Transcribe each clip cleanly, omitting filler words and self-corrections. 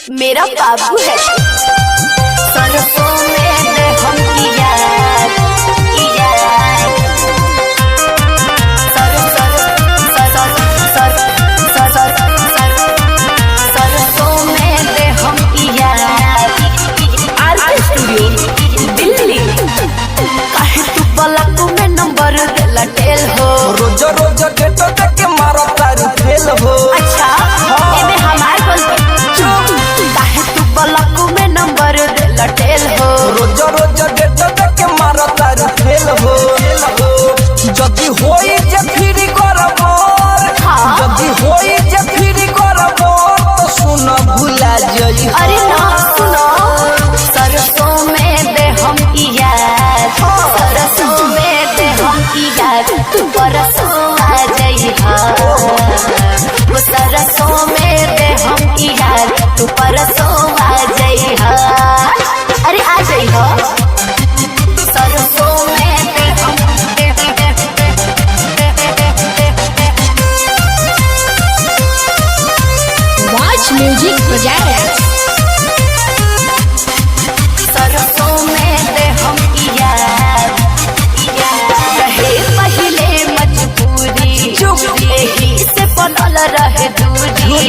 मेरा बाबू है। सरसों में दे हम यार सरसों में दे हम आरके स्टूडियो दिल्ली। काहे तू पलक में नंबर देला टेल हो, रोज रोज डेट देख के मारो तारू फेल हो। अच्छा एमे हमार गलती। काहे तू पलक में नंबर देला टेल हो, रोज रोज डेट देख के मारो तारू फेल हो। जदी होई जे फिर करबोर, जदी होई जे फिर करबोर तो सुन भुला जई। अरे ना सुनो, सरसों में दे हम यार, सरसों में दे हम यार, तू परसों आ जाई हा। वो सरसों में दे हम यार, तू परसों आ जाई हा। अरे आ जाई हा। सरसों में दे हम वॉच म्यूजिक बजाए। सरसों में दे हम यार, रहे पहले मजबूरी, यही से बनल रहे दूरी।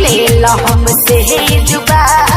ले ला हमसे जुबान,